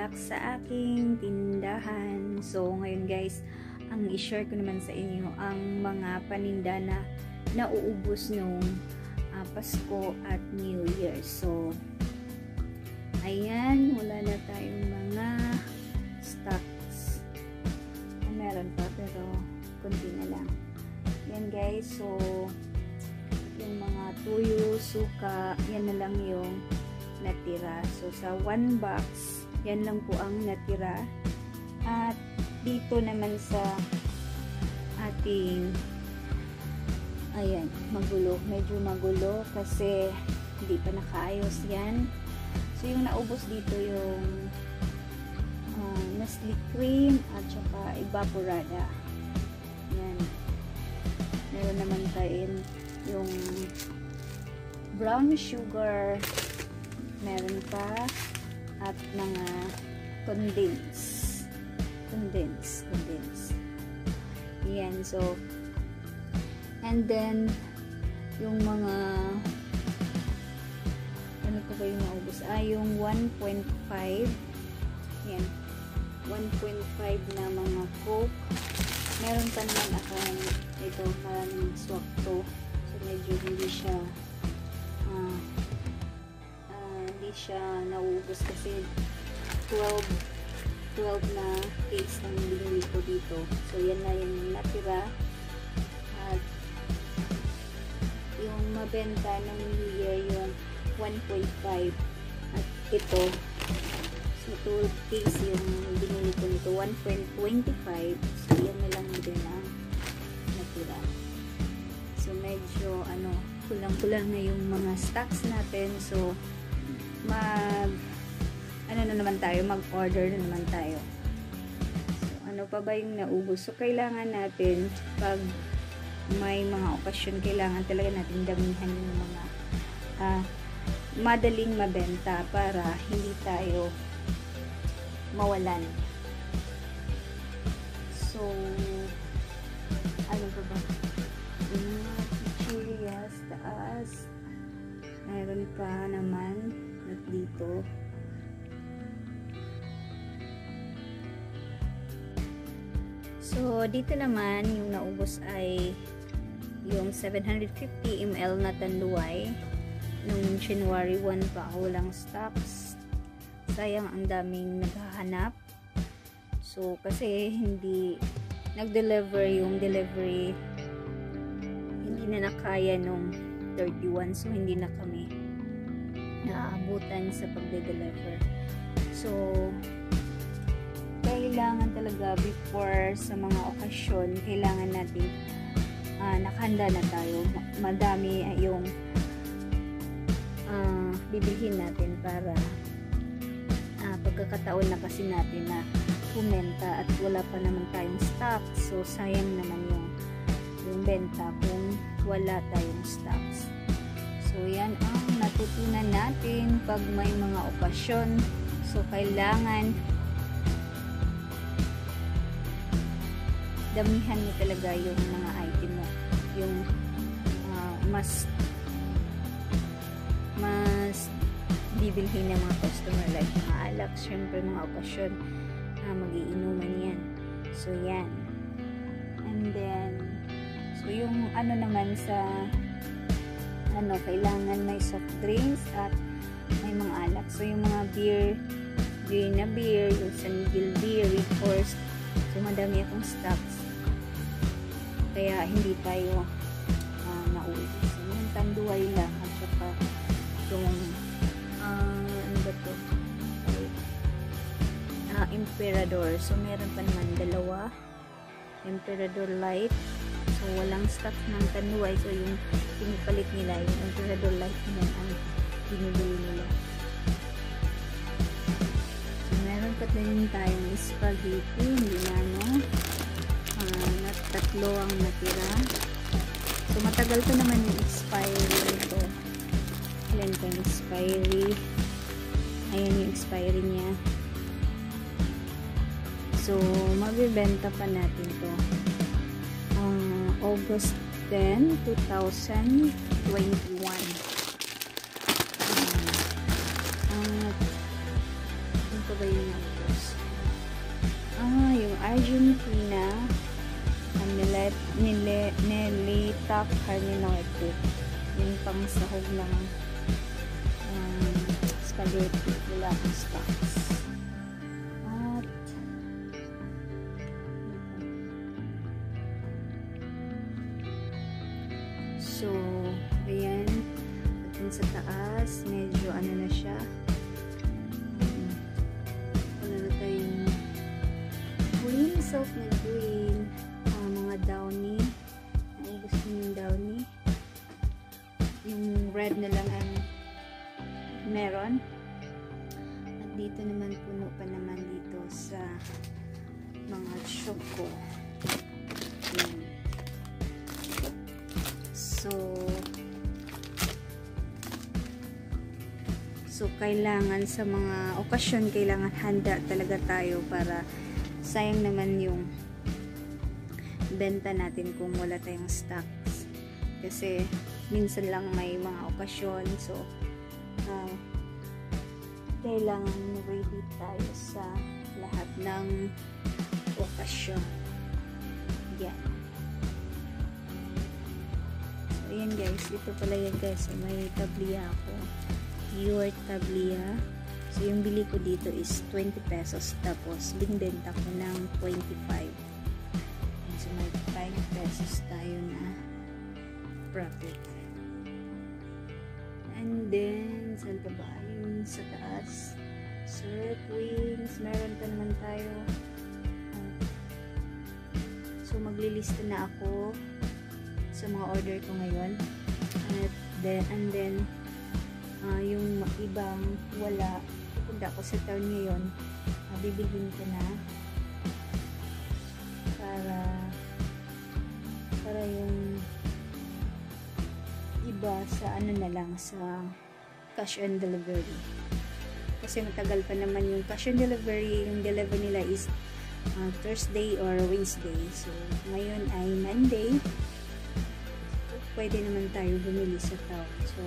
back sa aking tindahan. So ngayon guys, ang i-share ko naman sa inyo ang mga paninda na nauubos nung Pasko at New Year. So ayan, wala na tayong mga stocks. Meron pa pero kunti na lang. Yan guys, so yung mga tuyo, suka, yan na lang yung natira. So sa 1 box, yan lang po ang natira. At dito naman sa ating, ayan, magulo, medyo magulo kasi hindi pa nakaayos yan. So yung naubos dito yung Nestle cream at saka evaporada. Yan. Meron naman tayo yung brown sugar, meron pa, at mga condense. Yan. So and then yung mga ano pa ba yung naubos? Yung 1.5, yan, 1.5 na mga Coke. Meron pa naman akong ito, maraming swak to. So medyo hindi siya nauubos kasi 12 na case ang binili ko dito. So yan na yung natira. At yung mabenta ng New Year yung 1.5. At ito, so 12 case yung binili ko nito, 1.25. So yan na lang din ang natira. So medyo kulang-kulang na yung mga stocks natin. So mag-order na naman tayo. So ano pa ba yung naubos? So kailangan natin, pag may mga okasyon, kailangan talaga natin damihan yung mga madaling mabenta para hindi tayo mawalan. So ano pa ba? Yung mga chichirias taas, meron pa naman at dito. So dito naman yung naubos ay yung 750 ml na tanduay. Nung January 1 pa walang stocks. Sayang, ang daming naghahanap. So kasi hindi nag-deliver yung delivery, hindi na nakaya nung 31. So hindi na kami naabutan sa pagde-deliver. So kailangan talaga before sa mga okasyon, kailangan natin nakahanda na tayo. Madami yung bibilhin natin para pagkakataon na kasi natin na bumenta at wala pa naman tayong stock. So sayang naman yung benta kung wala tayong stocks. So yan ang natutunan natin pag may mga okasyon. So kailangan damihan mo talaga yung mga item mo, yung mas bibilhin ng mga customer, like mga alak, syempre mga okasyon, mag-iinuman yan. So yan. And then so yung naman sa kailangan may soft drinks at may mga alak. So yung mga beer, yung San Miguel beer, Reforced. So madami akong stocks, kaya hindi tayo naubos. So, yung tanduay lang at saka yung Emperador. So meron pa naman dalawa Emperador Light. So walang stock ng tanduay. So yung pinipalit nila yung Emperador Light na ang binibili nila. So meron pa din tayong spaghetti, hindi na tatlo ang natira. So matagal pa naman yung expiry nito. Ilan pa yung expiry? Ayan yung expiry niya. So mabibenta pa natin to August 10, 2021. pa ba yung naubos? Yung Argentina Nilitak Carminoide, yung pang sahog ng spaghetti, wala akong stocks. At so ayan, at yun sa taas medyo ano na siya, wala na tayong green, soft na green, mga downy, naubos ko yung downy, yung red na lang ang meron. At dito naman puno pa naman dito sa mga choco. Yan. So kailangan sa mga okasyon, kailangan handa talaga tayo para sayang naman yung benta natin kung wala tayong stocks. Kasi minsan lang may mga okasyon, so kailangan ready tayo sa lahat ng okasyon. Yan. So ayan guys, ito pala yan guys. So, may tablia ako, pure tablia. So yung bili ko dito is 20 pesos, tapos binibenta ko ng 25. So may 5 pesos tayo na profit. And then saan pa ba? Yung sa taas, syrup wings, meron pa naman tayo. So maglilista na ako sa mga order ko ngayon. And then yung ibang wala, pupunta ako sa town ngayon, bibilhin ko na para yung iba sa ano na lang, sa cash on delivery. Kasi matagal pa naman yung cash on delivery. Yung deliver nila is Thursday or Wednesday. So ngayon ay Monday. Pwede naman tayo bumili sa town. So